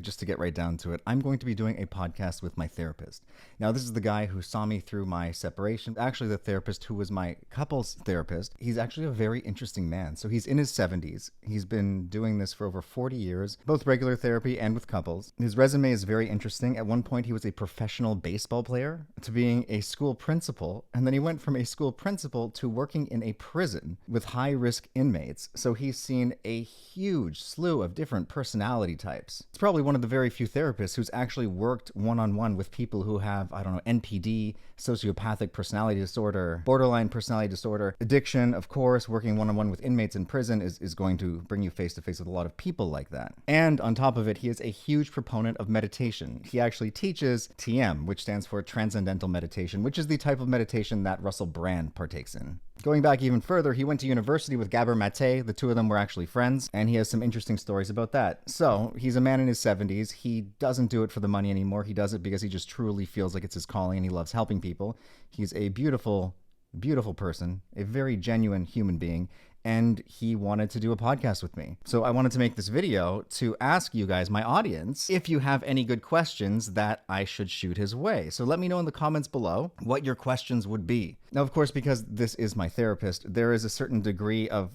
Just to get right down to it, I'm going to be doing a podcast with my therapist. Now, this is the guy who saw me through my separation. Actually, the therapist who was my couples therapist. He's actually a very interesting man. So he's in his 70s. He's been doing this for over 40 years, both regular therapy and with couples. His resume is very interesting. At one point, he was a professional baseball player to being a school principal. And then he went from a school principal to working in a prison with high-risk inmates. So he's seen a huge slew of different personality types. It's probably one of the very few therapists who's actually worked one-on-one with people who have, I don't know, NPD, sociopathic personality disorder, borderline personality disorder, addiction. Of course, working one-on-one with inmates in prison is going to bring you face-to-face with a lot of people like that. And on top of it, he is a huge proponent of meditation. He actually teaches TM, which stands for Transcendental Meditation, which is the type of meditation that Russell Brand partakes in. Going back even further, he went to university with Gabor Mate. The two of them were actually friends, and he has some interesting stories about that. So, he's a man in his 70s. He doesn't do it for the money anymore. He does it because he just truly feels like it's his calling and he loves helping people. He's a beautiful, beautiful person, a very genuine human being, and he wanted to do a podcast with me. So I wanted to make this video to ask you guys, my audience, if you have any good questions that I should shoot his way. So let me know in the comments below what your questions would be. Now, of course, because this is my therapist, there is a certain degree of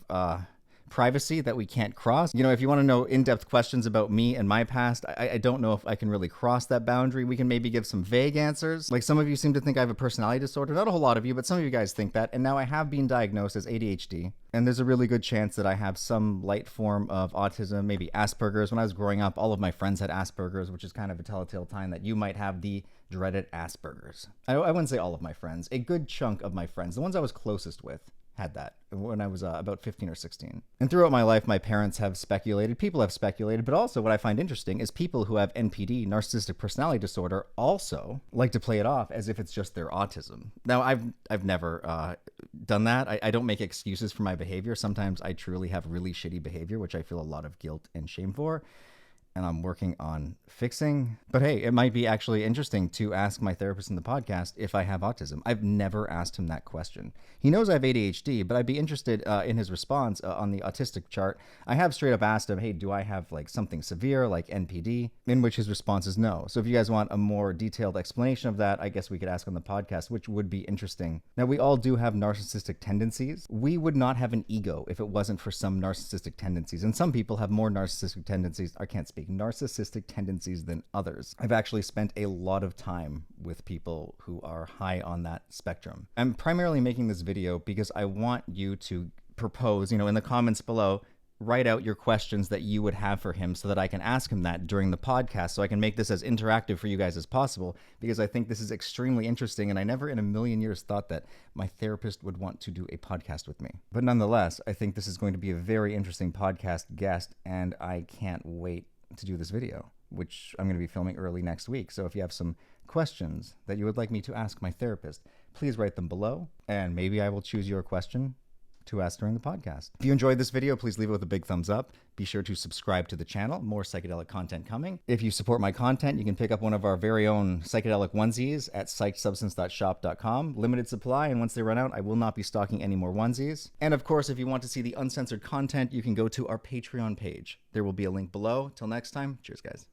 privacy that we can't cross. You know, if you want to know in-depth questions about me and my past, I don't know if I can really cross that boundary. We can maybe give some vague answers. Like, some of you seem to think I have a personality disorder. Not a whole lot of you, but some of you guys think that. And now I have been diagnosed as ADHD. And there's a really good chance that I have some light form of autism, maybe Asperger's. When I was growing up, all of my friends had Asperger's, which is kind of a telltale sign that you might have the dreaded Asperger's. I wouldn't say all of my friends. A good chunk of my friends, the ones I was closest with, had that when I was about 15 or 16. And throughout my life, my parents have speculated, people have speculated, but also what I find interesting is people who have NPD, narcissistic personality disorder, also like to play it off as if it's just their autism. Now, I've never done that. I don't make excuses for my behavior. Sometimes I truly have really shitty behavior, which I feel a lot of guilt and shame for, and I'm working on fixing. But hey, it might be actually interesting to ask my therapist in the podcast if I have autism. I've never asked him that question. He knows I have ADHD, but I'd be interested in his response on the autistic chart. I have straight up asked him, hey, do I have like something severe like NPD? In which his response is no. So if you guys want a more detailed explanation of that, I guess we could ask on the podcast, which would be interesting. Now, we all do have narcissistic tendencies. We would not have an ego if it wasn't for some narcissistic tendencies. And some people have more narcissistic tendencies. I can't speak. Narcissistic tendencies than others. I've actually spent a lot of time with people who are high on that spectrum. I'm primarily making this video because I want you to propose, in the comments below, write out your questions that you would have for him so that I can ask him that during the podcast, so I can make this as interactive for you guys as possible, because I think this is extremely interesting, and I never in a million years thought that my therapist would want to do a podcast with me. But nonetheless, I think this is going to be a very interesting podcast guest, and I can't wait to do this video, which I'm going to be filming early next week. So if you have some questions that you would like me to ask my therapist, please write them below, and maybe I will choose your question to ask during the podcast. If you enjoyed this video, please leave it with a big thumbs up. Be sure to subscribe to the channel. More psychedelic content coming. If you support my content, you can pick up one of our very own psychedelic onesies at psychedsubstance.shop.com. Limited supply, and once they run out, I will not be stocking any more onesies. And of course, if you want to see the uncensored content, you can go to our Patreon page. There will be a link below. Till next time, cheers, guys.